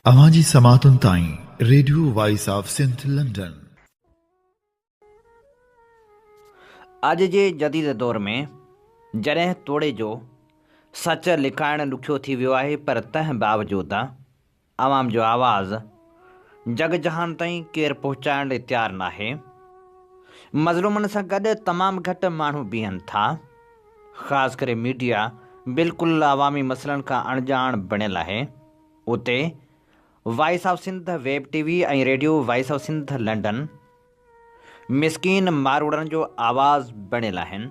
अवांजी समातुन ताईं radio voice of Sindh London. अॼु जे जदीद दौर में जॾहिं तोड़े जो सच लिकाइणु ॾुखियो थी वियो आहे, पर तंहिं बावजूदि आवाम जो आवाज़ जग जहान ताईं केरु पहुचाइण लाइ तयारु नाहे। मज़लूमनि सां गॾु तमामु घटि माण्हू बीहनि था। ख़ासि करे मीडिया बिल्कुलु अवामी मसइलनि खां अणॼाण बणियलु आहे। उते voice of Sindh web TV ऐं radio voice of Sindh London मिसकीन मारूड़नि जो आवाज़ बणियलु आहिनि।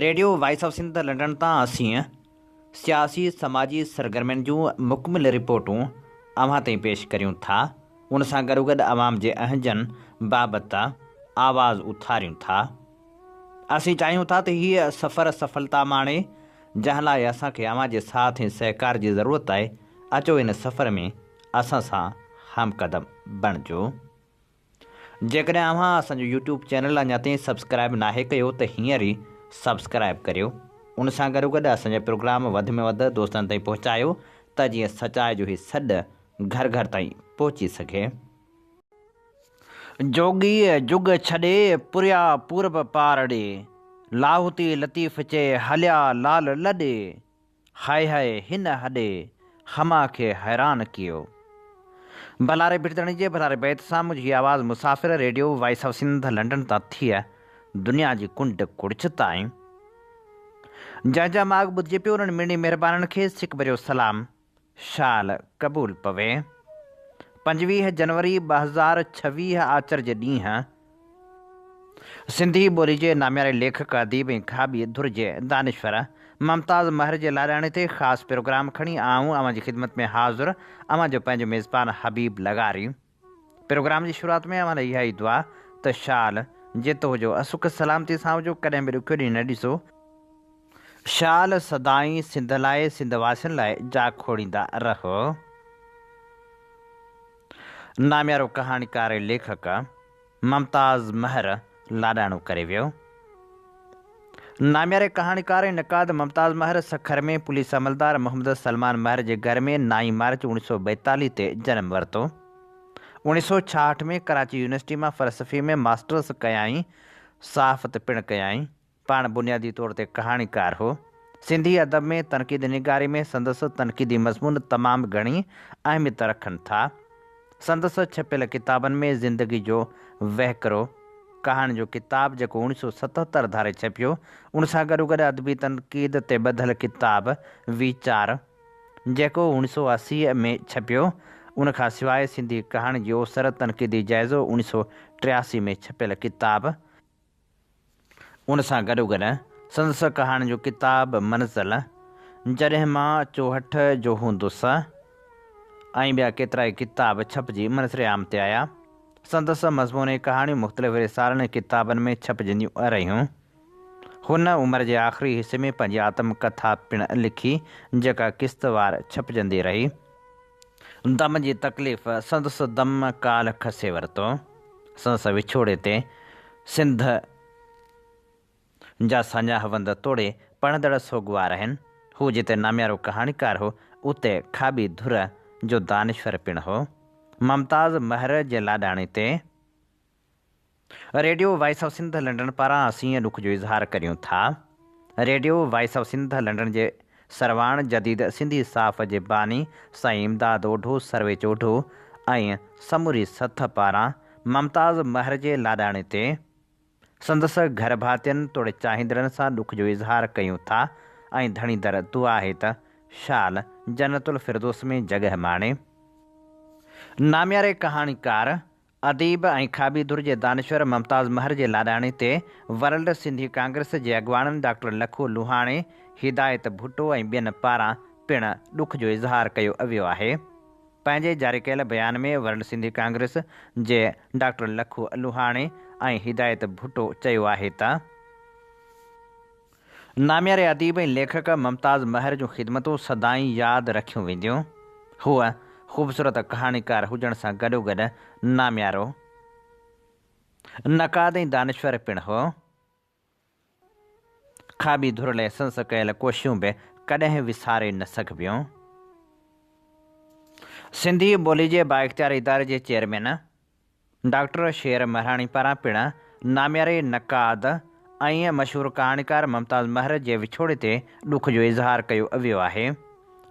Radio voice of Sindh London तां असीं सियासी समाजी सरगर्मियुनि जूं मुकमिल रिपोर्टूं अव्हां ताईं पेश करियूं था। उन सां गॾोगॾु अवाम जे अहजनि बाबति आवाज़ उथारियूं था। असीं चाहियूं था त हीअ सफ़र सफलता माणे, जंहिं लाइ असांखे अव्हां जे साथ ऐं सहकार जी ज़रूरत आहे। अचो इन सफ़र में असां सां हमक़दम बणिजो। जेकॾहिं अव्हां असांजो यूट्यूब चैनल अञा ताईं सब्सक्राइब नाहे कयो त हींअर ई सब्सक्राइब करियो। उन सां गॾोगॾु असांजा प्रोग्राम वधि में वधि दोस्तनि ताईं पहुचायो त जीअं सचाई जो हीउ सॾु घर घर ताईं पहुची सघे। जोगी जुग छॾे पुरिया पूरब पार ॾे, लाहौती लतीफ़ चए हलिया लाल लॾे, हाय हाय हिन हॾे हमा खे हैरान कयो। भलारे बिरदणी जे भलारे बैत सां मुंहिंजी आवाज़ मुसाफ़िर radio voice of Sindh London तां थी दुनिया जी कुंड कुड़च ताईं। जंहिंजा माग ॿुधिजे पियो उन्हनि मिणी महिरबाननि खे सिक भरियो सलाम, शाल क़बूल पवे। 25 जनवरी 2026 आचर जे ॾींहुं सिंधी ॿोली जे नामियारे लेखक अदीब ऐं खाबी धुर जे दानिश्वर मुमताज़ महर जे लाॾाणे ते ख़ासि प्रोग्राम खणी आऊं अव्हां जी ख़िदमत में हाज़ुर अव्हां जो पंहिंजो मेज़बान हबीब लगारी। प्रोग्राम जी शुरूआति में अव्हां लाइ इहा ई दुआ त शाल जेतो हुजो असुख सलामती सां हुजो, कॾहिं बि ॾुखियो ॾींहुं न ॾिसो। शाल सदाईं सिंध लाइ, सिंध वासियुनि लाइ जा खोड़ींदा रहो। नामियारो कहाणीकार ऐं लेखक मुमताज़ महर लाॾाणो करे वियो। नामियारे कहाणीकार ऐं नक़ाद मुमताज़ महर सखर में पुलिस अमलदार मोहम्मद सलमान महर जे घर में 9 मार्च 1942 ते जनम वरितो। 1966 में कराची यूनिवर्सिटी मां फ़लसफ़े में मास्टर्स कयाईं। सहाफ़त पिणु कयाईं। पाण बुनियादी तौर ते कहाणीकार हो। सिंधी अदब में तनक़ीद निगारी में संदसि तनक़ीदी मज़मून तमामु घणी अहमियत रखनि था। संदसि छपियल किताबनि में ज़िंदगी जो वहकरो कहाणी जो किताब जेको 1977 धारे छपियो, उन सां गॾोगॾु अदबी तनक़ीद ते ॿधल किताब वीचार जेको 1980 में छपियो। उन खां सवाइ सिंधी कहाणी जी ओसर तनक़ीदी जाइज़ो 1983 में छपियल किताब। उन सां गॾोगॾु संदसि कहाणी जो किताब मंज़िल, जॾहिं मां 64 जो हूंदुसि ऐं ॿिया केतिरा ई किताब छपिजी मनसरे आम ते आया। संदसि मज़मून ऐं कहाणियूं मुख़्तलिफ़ रिसालनि ऐं किताबनि में छपजंदियूं रहियूं। हुन उमिरि जे आख़िरी हिसे में पंहिंजी आत्मकथा पिणु लिखी, जेका किश्तवार छपजंदी रही। दम जी तकलीफ़ संदसि दम काल खसे वरितो। संदसि विछोड़े ते सिंध जा साञा हवंद तोड़े पढ़ंदड़ सोगवार आहिनि। हू जिते नामियारो कहाणीकार हो, उते खाबी धुर जो दानिश्वर पिणु हो। मुमताज़ महर जे लाॾाणे ते radio voice of Sindh London पारां असीं ॾुख जो इज़हार करियूं था। Radio voice of Sindh London जे सरवाण जदीद सिंधी साफ़ जे बानी साईं इमदाद ओढो सर्वे चोढो ऐं समूरी सथ पारां मुमताज़ महर जे लाॾाणे ते संदसि घर भातियुनि तोड़े चाहींदड़नि सां ॾुख जो इज़हार कयूं था ऐं धणीदड़ दुआ आहे त शाल जन्नतुल फिरदौस में जॻह माणे। नामियारे कहाणीकार अदीब ऐं खाबी धुर जे दानिश्वर मुमताज़ महर जे लाॾाणे ते वर्ल्ड सिंधी कांग्रेस जे अॻुवाणनि डॉक्टर लखो लुहाणे, हिदायत भुट्टो ऐं ॿियनि पारां पिणु ॾुख जो इज़हार कयो वियो आहे। पंहिंजे जारी कयल बयान में वर्ल्ड सिंधी कांग्रेस जे डॉक्टर लखो लुहाणे ऐं हिदायत भुट्टो चयो आहे त नामियारे अदीब ऐं लेखक मुमताज़ महर जूं ख़िदमतूं सदाईं यादि रखियूं वेंदियूं। हूअ ख़ूबसूरत कहाणीकार हुजण सां गॾोगॾु नामियारो नक़ाद ऐं दानिश्वर पिणु हो। खाबी धुर लाइ संदसि कयल कोशिशूं बि कॾहिं विसारे न सघिबियूं। सिंधी ॿोली जे बाइख़्तियार इदारे जे चेयरमैन डॉक्टर शेर महराणी पारां पिणु नाम्यारे नक़ाद ऐं मशहूरु कहाणीकार मुमताज़ महर जे विछोड़े ते ॾुख जो इज़हार कयो वियो आहे।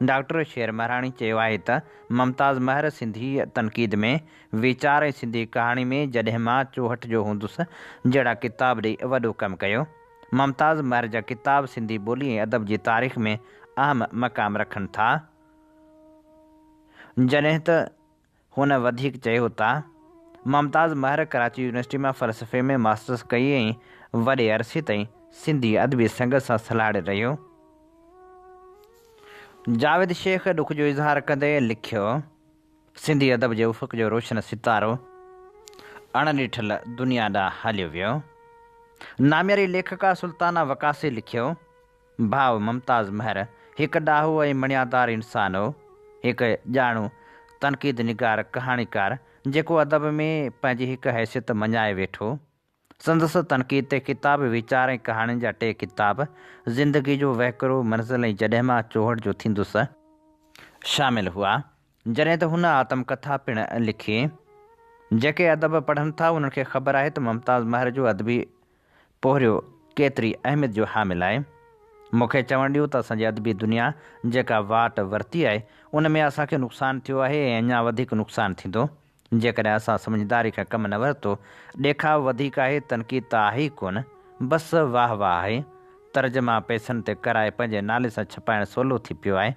डॉक्टर शेर महराणी चयो आहे त मुमताज़ महर सिंधी तनक़ीद में वीचार ऐं सिंधी कहाणी में जॾहिं मां 64 जो हूंदुसि जहिड़ा किताब ॾेई वॾो कमु कयो। मुमताज़ महर जा किताब सिंधी ॿोली ऐं अदब जी तारीख़ में अहम मक़ाम रखनि था। जॾहिं त हुन वधीक चयो त मुमताज़ महर कराची यूनिवर्सिटी मां फ़लसफ़े में मास्टर्स कई ऐं वॾे अरसे ताईं सिंधी अदबी संघ सां सलाड़े रहियो। जावेद शेख ॾुख जो इज़हार कंदे लिखियो, सिंधी अदब जे उफ़क़ जो रोशन सितारो अणॾिठल दुनिया ॾांहुं हलियो वियो। नाम्यारी लेखका सुल्ताना वकासी लिखियो, भाउ मुमताज़ महर हिकु ॾाहो ऐं मणियादार इंसान हो, हिकु ॼाणू तनक़ीद निगार कहाणीकार जेको अदब में पंहिंजी हिकु हैसियत मञाए वेठो। संदसि तनक़ीद ते किताब वीचार ऐं कहाणियुनि जा 2 किताब ज़िंदगी जो वहकिरो मंज़िल ऐं जॾहिं मां 64 जो थींदुसि शामिल हुआ। जॾहिं त हुन आत्मकथा पिणु लिखी। जेके अदब पढ़नि था उन्हनि खे ख़बर आहे त मुमताज़ महर जो अदबी पोहरियो केतिरी अहमियत जो हामिल आहे। मूंखे चवणु ॾियो त असांजी अदबी दुनिया जेका वाट वरिती आहे उन में असांखे नुक़सानु थियो आहे ऐं अञा वधीक नुक़सानु थींदो जेकॾहिं असां समझदारी खां कमु न वरितो। ॾेखाव वधीक आहे, तनक़ीद त आहे ई कोन, बसि वाह वाह आहे। तर्जमा पैसनि ते कराए पंहिंजे नाले सां छपाइणु सवलो थी पियो आहे।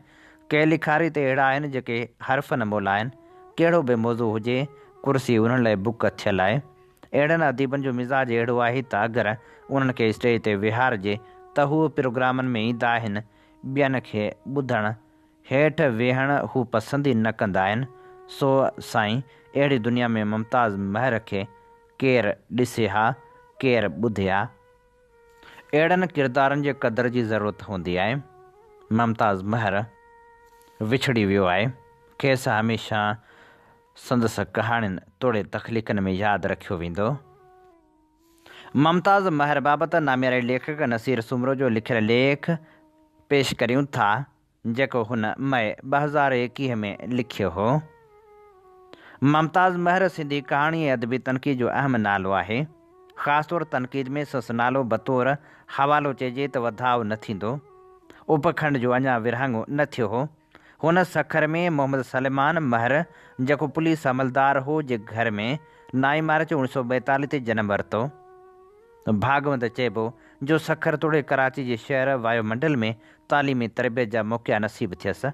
के लिखारी ते अहिड़ा आहिनि जेके हर्फ़ न मोल आहिनि। कहिड़ो बि मौज़ू हुजे कुर्सी उन्हनि लाइ बुक थियलु आहे। अहिड़नि अदीबनि जो मिज़ाज अहिड़ो आहे त अगरि उन्हनि खे स्टेज ते विहारिजे त हू प्रोग्रामनि में ईंदा आहिनि। ॿियनि खे ॿुधणु हेठि वेहणु हू पसंदि ई न कंदा आहिनि। सो साईं, अहिड़ी दुनिया में मुमताज़ महर खे केरु ॾिसे हा, केरु ॿुधे हा। अहिड़नि किरदारनि जे क़दुर जी ज़रूरत हूंदी आहे। मुमताज़ महर विछड़ी वियो आहे। खेसि हमेशह संदसि कहाणियुनि तोड़े तख़लीक़नि में यादि रखियो वेंदो। मुमताज़ महर बाबति नाम्यारे लेखक नसीर सुमरो जो लिखियलु लेख पेश करियूं था जेको हुन मई 2021 में लिखियो हो। मुमताज़ महर सिंधी कहाणी ऐं अदबी तनक़ीद जो अहम नालो आहे। ख़ासि तौरु तनक़ीद में संदसि नालो बतौर हवालो चइजे त वधाउ न थींदो। उपखंड जो अञा विरहाङो न थियो हो। हुन सखर में मोहम्मद सलमान महर जेको पुलिस अमलदार हो जे घर में 9 मार्च 1942 ते जनमु वरितो। भागवंत चइबो जो सखर तोड़े कराची जे शहर वायुमंडल में तालीमी तरबियत जा मौक़िया नसीब थियसि।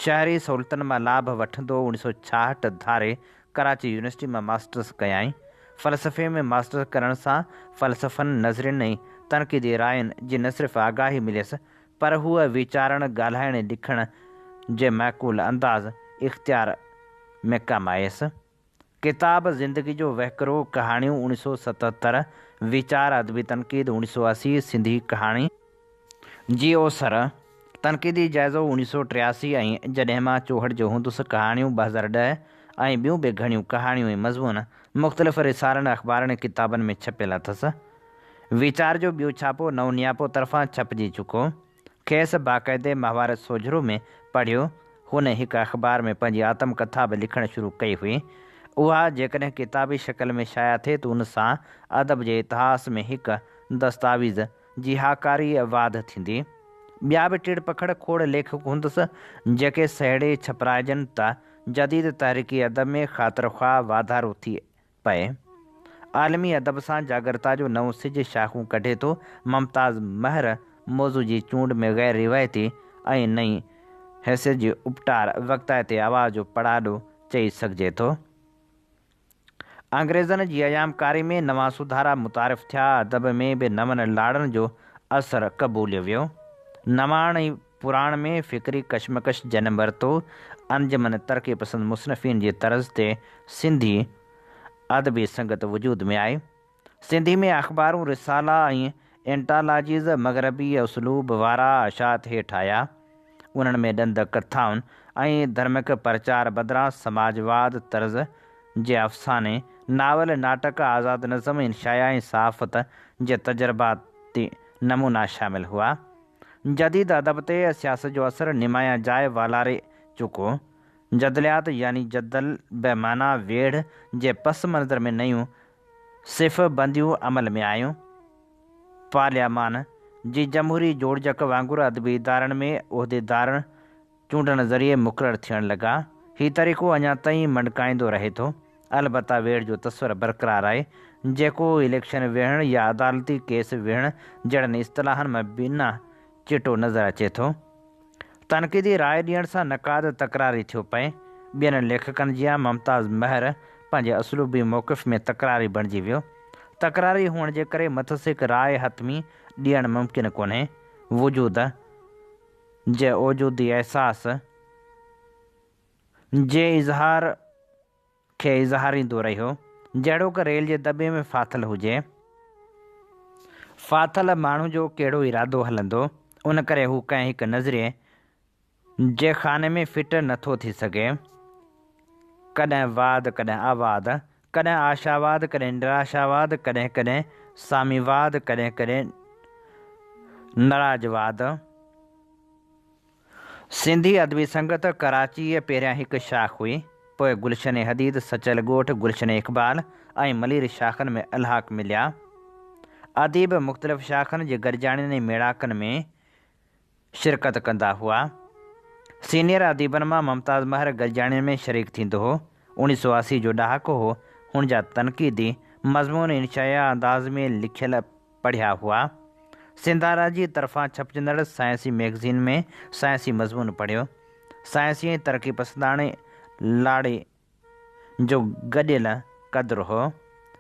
शहरी सहूलियतुनि मां लाभ वठंदो 1966 धारे कराची यूनिवर्सिटी मां मास्टर्स कयाई। फ़लसफ़े में मास्टर्स करण सां फ़लसफ़नि नज़रियुनि ऐं तनक़ीदी रायुनि जी न सिर्फ़ु आगाही मिलियसि पर हूअ वीचारणु ॻाल्हाइण ऐं लिखण जे मैक़ूल अंदाज़ इख़्तियार में कमु आयसि। किताब ज़िंदगी जो वहकिरो कहाणियूं 1977, वीचार अदबी तनक़ीद 1980, सिंधी कहाणी जी ओसर तनक़ीदी जाइज़ो 1983 ऐं जॾहिं मां 64 जो हूंदुसि कहाणियूं 2010 ऐं ॿियूं बि घणियूं कहाणियूं ऐं मज़मून मुख़्तलिफ़ रिसालनि अख़बारनि ऐं किताबनि में छपियल अथसि। वीचार जो ॿियो छापो नवनियापो तरफ़ां छपिजी चुको। खेसि बाक़ाइदे माहवार सोझरो में पढ़ियो। हुन हिकु अख़बार में पंहिंजी आत्मकथा बि लिखणु शुरू कई हुई। उहा जेकॾहिं किताबी शक्ल में शाया थिए त उन सां अदब जे इतिहास में हिकु दस्तावेज़ जी हाकारी वाध थींदी। ॿिया बि टिड़ पखड़ खोड़ लेखक हूंदुसि जेके सहेड़े छपराइजनि त जदीद तहरीकी अदब में ख़ातिर ख़्वाह वाधारो थी पए। आलमी अदब सां जागरता जो नओं सिज शाख़ूं कढे थो। मुमताज़ महर मौज़ू जी चूंड में ग़ैर रिवायती ऐं नई हैसियत जी उपटार वक़्तायते आवाज़ जो पड़ाॾो चई सघिजे थो। अंग्रेज़नि जी अयामकारी में नवां सुधारा मुतारिफ़ थिया। अदब में बि नवनि लाड़नि जो असरु क़बूलियो वियो। नवाण ऐं पुराण में फ़िक्री कशमकश जनमु वरितो। अंजमन तरक़ी पसंद मुसनफ़ीन जे तर्ज़ ते सिंधी अदबी संगत वजूद में आहे। सिंधी में अख़बारूं रिसाला ऐं एंटालॉजीज़ मग़रबी उसलूब वारा अशात हेठि आया। उन्हनि में ॾंद कथाउनि ऐं धर्मिक प्रचार बदिरां समाजवाद तर्ज़ जे अफ़साने, नावल, नाटक, आज़ाद नज़म, इंशाया ऐं सहाफ़त जे तजुर्बाती नमूना शामिल हुआ। जदीद अदब ते सियासत जो असरु निमाया जाइ वालारे चुको। जदलियात यानी जदल बेमाना वेढ़ जे पस मंज़र में नयूं सिफ़ बंदियूं अमल में आयूं। पार्लियामान जी जमहूरी जोड़जक वांगुरु अदबी इदारनि में उहिदेदार चूंडण ज़रिए मुक़ररु थियण लॻा। हीउ तरीक़ो अञा ताईं मंडकाईंदो रहे थो। अलबत्ता वेढ़ जो तस्वर बरक़रार आहे जेको इलेक्शन विहण या अदालती केस विहण जहिड़नि इस्तलाहनि में बिना चिटो नज़र अचे थो। तनक़ीदी राय ॾियण सां नक़ाद तकरारी थियो पए। ॿियनि लेखकनि जियां मुमताज़ महर पंहिंजे असलूबी मौक़िफ़ में तकरारी बणिजी वियो। तकरारी हुअण जे करे मुतसिक़ राय हतमी ॾियणु मुमकिन कोन्हे। वजूद जे ओजूदी अहसास जे इज़हार खे इज़हारींदो रहियो जहिड़ोक रेल जे दॿे में फाथल हुजे। फाथल माण्हू जो कहिड़ो इरादो हलंदो, उन करे हू कंहिं हिकु नज़रिए जे खाने में फिट नथो थी सघे। कॾहिं वाद कॾहिं आवाद, कॾहिं आशावाद कॾहिं निराशावाद, कॾहिं कॾहिं सामीवाद, कॾहिं कॾहिं नाराज़वाद। सिंधी अदबी संगत कराची पहिरियां हिकु शाख हुई, पोइ गुलशन हदीद, सचल ॻोठ, गुलशन इक़बाल ऐं मलीर शाखनि में अलहाक़ मिलिया। अदीब मुख़्तलिफ़ शाखनि जे गॾिजाणियुनि ऐं मेड़ाकनि में शिरकत कंदा हुआ। सीनियर अदीबनि मां मुमताज़ महर गॾिजाणियुनि में शरीक थींदो हो। 1980 जो ॾहाको हो। हुन जा तनक़ीदी मज़मून इंशाया अंदाज़ में लिखियल पढ़िया हुआ। सिंधारा जी तरफ़ां छपजंदड़ साइंसी मैगज़ीन में साइंसी मज़मून पढ़ियो। साइंसी ऐं तरक़ी पसंदाणे लाड़े जो गॾियल क़द्रु हो।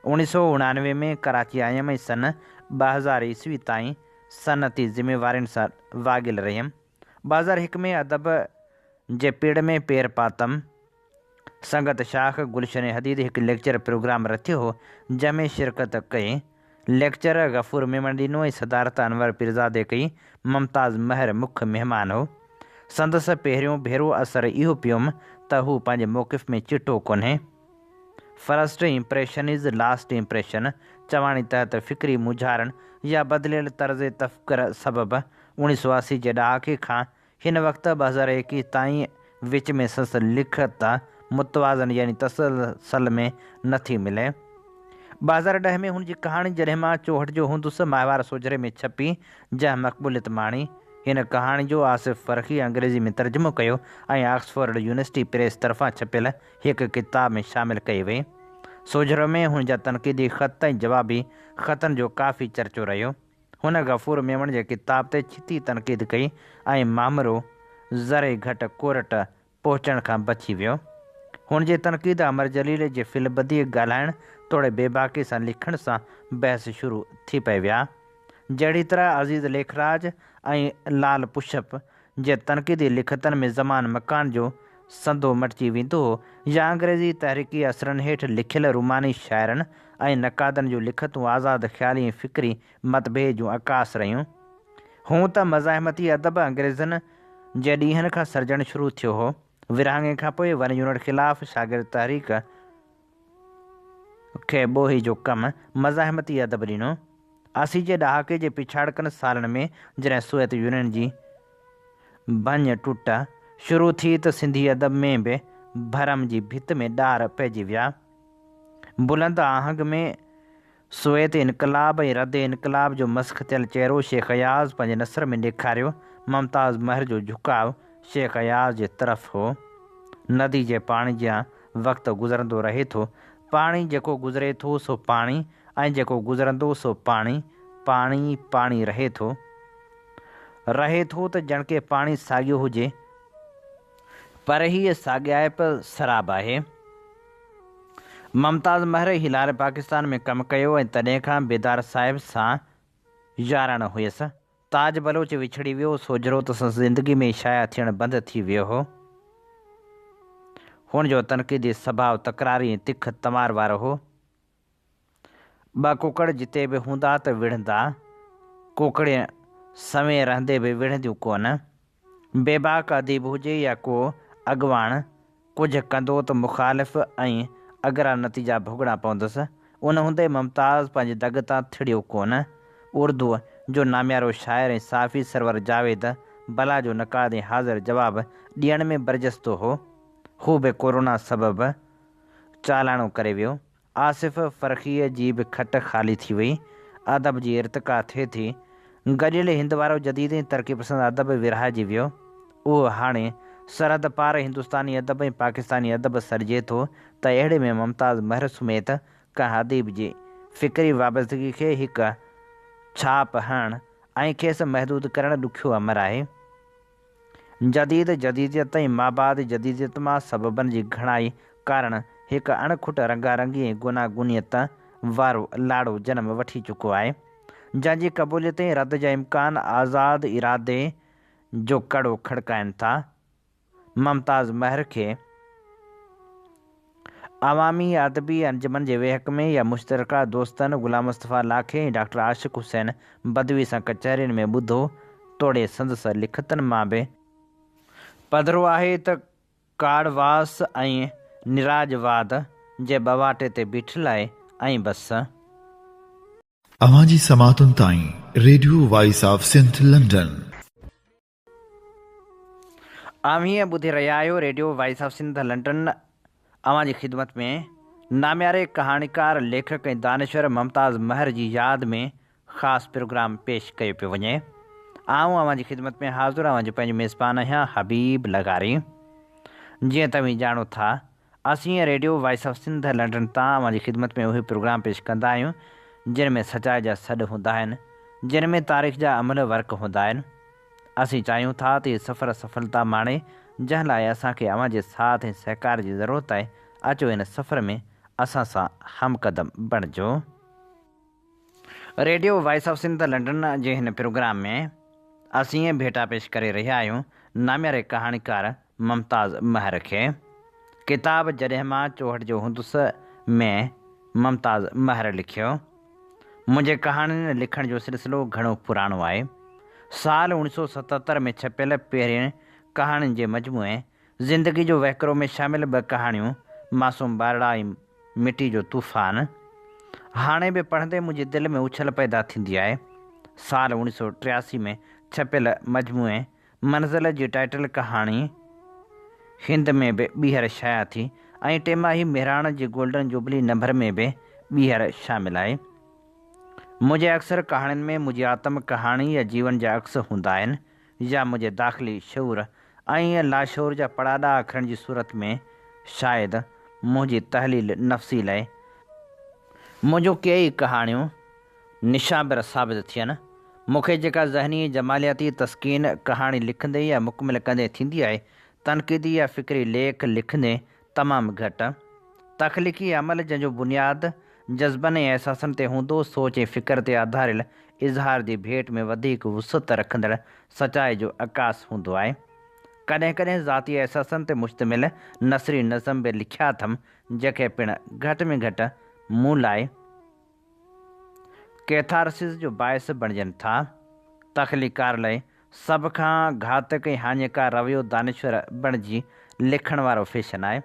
1999 में कराची आयमि ऐं सन 2000 ईस्वी ताईं सनती ज़िम्मेवारियुनि सां वागिल रहियमि। 2001 में अदब जे पिड़ में पेर पातमि। संगत शाख गुलशन हदीद हिकु लेक्चर प्रोग्राम रखियो हो जंहिंमें शिरकत कई। लेक्चर गफ़ूर मेमन ॾिनो ऐं सदारत अनवर पीरज़ादे कई। मुमताज़ महर मुख्य महिमान हो। संदसि पहिरियों भेरो असरु इहो पियुमि त हू पंहिंजे मौक़िफ़ में चिटो कोन्हे। First impression is last impression चवाणी तहत फ़िक्री मुझारण या बदिलियल तर्ज़ तफ़क्कुर सबबि 1980 जे ॾहाके खां हिन वक़्तु 2021 ताईं विच में संस लिखत मुतवाज़न यानी तसलसल में नथी मिले। 2010 में हुनजी कहाणी जॾहिं मां चौहठ जो हूंदुसि माहवार सोजरे में छपी, जंहिं मक़बूलियत माणी। हिन कहाणी जो आसिफ़ फ़रख़ी अंग्रेज़ी में तर्जुमो कयो ऐं ऑक्सफोर्ड यूनिवर्सिटी प्रेस तरफ़ां छपियल हिकु किताब में शामिलु कई वई। सोजरो में हुन जा तनक़ीदी ख़त ऐं जवाबी ख़तनि जो काफ़ी चर्चो रहियो। हुन गफ़ूर मेमन जे किताब ते छिती तनक़ीद कई ऐं मामिरो ज़रे घटि कोर्ट पहुचण खां बची वियो। हुन जे तनक़ीद अमर जलील जे फ़िलबदी ॻाल्हाइण तोड़े बेबाकी सां लिखण सां बहस शुरू थी पई विया। जहिड़ी तरह अज़ीज़ लेखराज ऐं लाल पुशप जे तनक़ीदी लिखतनि में ज़मान मकान जो संदो मटिजी वेंदो हो, या अंग्रेज़ी तहरीकी असरनि हेठि लिखियल रुमानी शाइरनि ऐं नक़ादनि जूं लिखतूं आज़ादु ख़्याली ऐं फ़िक्री मतभेद जूं अकास रहियूं। हूं त मज़ाहिमती अदब अंग्रेज़नि जे ॾींहंनि खां सर्जणु शुरू थियो हो। विरहाङे खां पोइ वन यूनिट ख़िलाफ़ शागिर्द तहरीक खे ॿोही जो कमु मज़ाहिमती अदब ॾिनो। 80 जे ॾहाके जे पिछाड़कनि सालनि में जॾहिं सोवियत यूनियन जी भञ टुट शुरू थी त सिंधी अदब में बि भरम जी भित में ॾार पइजी विया। बुलंद आहंग में सोवियत इनक़लाब ऐं रद्द इनक़लाब जो मस्ख़ थियल चहिरो शेख अयाज़ पंहिंजे नसर में ॾेखारियो। मुमताज़ महर जो झुकाव शेख अयाज़ जे तरफ़ हो। नदी जे पाणी जा वक़्तु गुज़रंदो रहे थो। पाणी जेको गुज़रे थो सो पाणी, ऐं जेको गुज़रंदो सो पाणी। पाणी पाणी रहे थो त ॼण के पाणी साॻियो हुजे, पर हीअ साॻियाइप सराब आहे। मुमताज़ महर हिलाल पाकिस्तान में कमु कयो ऐं तॾहिं खां बेदार साहिब सां याराणो हुयसि। ताज बलोच विछड़ी वियो। सोजरो त संदसि ज़िंदगी में शाया थियणु बंदि थी वियो हो। हुन जो तनक़ीदी स्वभाव तकरारी ऐं तिख तमार वारो हो। ॿ कुकड़ जिते बि हूंदा त विढ़ंदा, कुकड़े सवें रहंदे बि विढ़ंदियूं कोन। बेबाक अदीब हुजे या को अॻवान, कुझु कंदो त मुख़ालिफ़ ऐं अगरा नतीजा भोगणा पवंदुसि। उन हूंदे मुमताज़ पंहिंजे दग तां थिड़ियो कोन। उर्दूअ जो नामियारो शाइर ऐं साफ़ी सरवर जावेद बला जो नक़ाद ऐं हाज़िर जवाब ॾियण में बरजस्तो हो। हू बि कोरोना सबबि चालाणो करे वियो। आसिफ़ फ़रख़ीअ जी बि खट ख़ाली थी वई। अदब जी इर्तिका थिए थी। गॾियल हिंद वारो जदीद ऐं तरक़ी पसंदि अदब विरहाइजी वियो। उहो हाणे सरहद पार हिंदुस्तानी अदब ऐं पाकिस्तानी अदब सॾिजे थो त अहिड़े में मुमताज़ महर समेत कंहिं अदीब जी फ़िक्री वाबस्तगी खे हिकु छाप हणणु ऐं खेसि महदूद करणु ॾुखियो अमर आहे। जदीदियत ऐं माबाद जदीदियत मां सबबनि जी घणाई कारण हिकु अणखुट रंगारंगी ऐं गुनागुनियत वारो लाड़ो जनम वठी चुको आहे, जंहिंजी क़बूलियत ऐं रद जा इम्कान आज़ाद इरादे जो कड़ो खड़काइनि था। मुमताज़ महर खे अवामी अदबी अंजुमन जे वेहक में या मुश्तरका दोस्तनि ग़ुलाम मुस्तफ़ा लाखे ऐं डॉक्टर आशिक़ हुसैन बदवी सां कचहरियुनि में ॿुधो तोड़े संदसि लिखतनि मां बि पधिरो आहे त काड़वास ऐं निराजवाद जे बवाटे ते बीठल आहे ऐं बसि। अवां जी समातुनि ताईं radio voice of Sindh London. हीअं ॿुधी रहिया आहियो radio voice of Sindh London. अवां जी ख़िदमत में नाम्यारे कहाणीकार लेखक ऐं दानिश्वर मुमताज़ महर जी यादि में ख़ासि प्रोग्राम पेश कयो पियो वञे। आऊं अवां जी ख़िदमत में हाज़िर अवां जो पंहिंजो मेज़बान आहियां हबीब लगारी। जीअं तव्हीं ॼाणो था असीं radio voice of Sindh London तां अवां जी ख़िदमत में उहे प्रोग्राम पेश कंदा आहियूं जिन में सचाई जा सॾ हूंदा आहिनि, जिन में तारीख़ जा अमल वर्क हूंदा आहिनि। असीं चाहियूं था त इहे सफ़र सफलता माणे, जंहिं लाइ असांखे अवां जे साथ ऐं सहकार जी ज़रूरत आहे। अचो हिन सफ़र में असां सां हमक़दम बणिजो। Radio voice of Sindh London जे हिन प्रोग्राम में असीं भेटा पेश करे रहिया आहियूं नाम्यारे कहाणीकार मुमताज़ महर खे। किताब जॾहिं मां चौहठ जो हूंदुसि में मुमताज़ महर लिखियो। मुंहिंजे कहाणियुनि लिखण जो सिलसिलो घणो पुराणो आहे। साल 1977 में छपियल पहिरें कहाणियुनि जे मजमूए ज़िंदगी जो वहकिरो में शामिल 2 कहाणियूं मासूम बारड़ा ऐं मिटी जो तूफ़ान हाणे बि पढ़ंदे मुंहिंजे दिलि में उछल पैदा थींदी आहे। साल 1983 में छपियल मजमूए मंज़िल जी टाइटल कहाणी हिंद में बि ॿीहर शाया थी ऐं टेमाही मेहराण जी गोल्डन जुबली नंबर में बि ॿीहर शामिल आहे। मुंहिंजे अक्सर कहाणियुनि में मुंहिंजी आत्म कहाणी या जीवन जा अक्स हूंदा आहिनि या मुंहिंजे दाख़िली शऊर ऐं लाशऊर जा पड़ाॾा अखरनि जी सूरत में शायदि मुंहिंजी तहलील नफ़्सी लाइ मुंहिंजो कई कहाणियूं निशाबर साबित थियनि। मूंखे जेका ज़हनी जमालियाती तस्कीन कहाणी लिखंदे या मुकमिल कंदे थींदी आहे, तनक़ीदी या फ़िक्री लेख लिखंदे तमामु घटि। तख़लीक़ी अमल जंहिंजो बुनियादु जज़्बनि ऐं अहसासनि ते हूंदो, सोच ऐं फ़िक्र ते आधारियल इज़हार जी भेट में वधीक वुसअत रखंदड़ सचाई जो अकास हूंदो आहे। कॾहिं कॾहिं ज़ाती अहसासनि ते मुश्तमिल नसरी नज़म बि लिखिया अथमि, जेके पिणु घटि में घटि मूं लाइ कैथारसिस जो बाहिस बणिजनि था। तख़लीकार लाइ सभ खां घातक ऐं हानिकार रवैयो दानिश्वर बणिजी लिखण वारो फैशन आहे।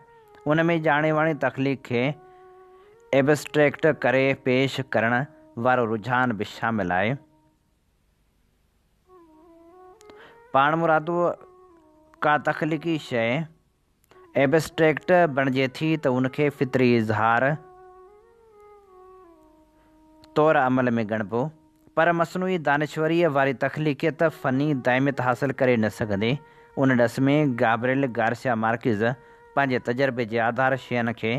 उन में ॼाणे वाणी तख़लीक़ खे एब्स्ट्रैक्ट करे पेश करण वारो रुझान बि शामिल आहे। पाण मुरादो का तख़लीक़ी शइ एब्स्ट्रैक्ट बणिजे थी त उनखे फितरी इज़हार तौर अमल में ॻणिबो, पर मसनूई दानिश्वरीअ वारी तख़लीक़ियत फ़नी दाइमियत हासिल करे न सघंदे। उन ॾस में गाब्रिएल गार्सिया मार्किज़ पंहिंजे तजर्बे जे आधार शयुनि खे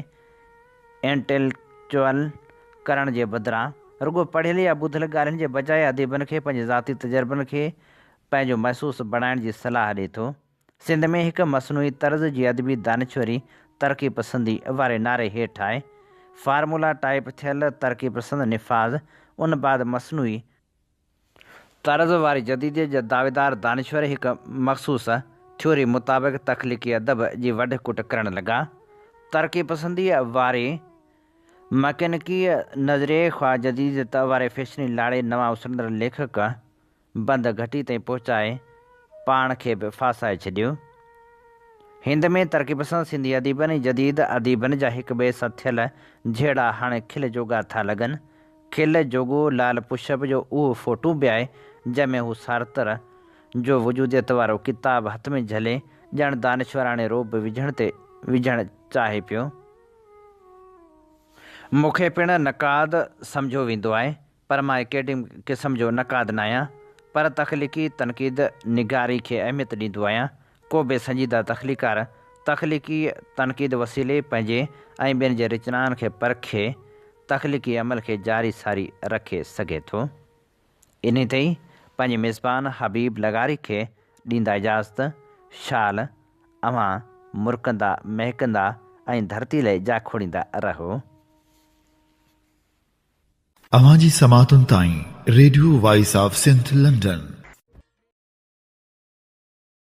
इंटेलेक्चुअल करण जे बदिरां रुॻो पढ़ियल या ॿुधल ॻाल्हियुनि जे बजाए अदीबनि खे पंहिंजे ज़ाती तजर्बनि खे पंहिंजो महसूसु बणाइण जी सलाह ॾिए थो। सिंध में हिकु मसनूई तर्ज़ जी अदबी दानिश्वरी तरक़ी पसंदी वारे नारे हेठि आहे। फार्मूला टाइप थियल तरक़ी पसंद निफ़ाज़ उन बाद मसनूई तर्ज़ वारी जदीदियत जा दावेदार दानिश्वर हिकु मख़सूस थ्योरी मुताबिक़ तख़लीक़ी अदब जी वढ कुट करणु लॻा। तरक़ी पसंदी वारे मकैनिकी नज़रिए ख़्वाह जदीदियत वारे फैशनी लाड़े नवां उसरंदड़ लेखक बंदि घटी ताईं पहुचाए पाण खे बि फासाए छॾियो। हिंद में तरक़ी पसंद सिंधी अदीबनि ऐं जदीद अदीबनि जा हिक ॿिए सां थियल जहिड़ा हाणे खिल जोगा था लॻनि। खिल जोॻो लाल पुशप जो उहो फ़ोटू बि आहे जंहिंमें हू सारतर जो वजूदियत वारो किताबु हथ में झले ॼण दानिश्वराणे रोब विझण ते विझणु चाहे पियो। मूंखे पिणु नक़ाद सम्झो वेंदो आहे, पर मां एकेडमिक क़िस्म जो नक़ाद न आहियां, पर तख़लीक़ी तनक़ीद निगारी खे अहमियत ॾींदो आहियां। को बि संजीदा तख़लीकार तख़लीक़ी तनक़ीद वसीले पंहिंजे ऐं ॿियनि जे रचनाउनि खे परखे तख़लीक़ी अमल खे जारी सारी रखे सघे थो। इन ते ई पंहिंजे मेज़बान हबीब लगारी खे ॾींदा इजाज़त। शाल अवां मुरकंदा महकंदा ऐं धरती लाइ जा खोड़ींदा रहो। अवां जी समातुनि ताईं radio voice of Sindh London.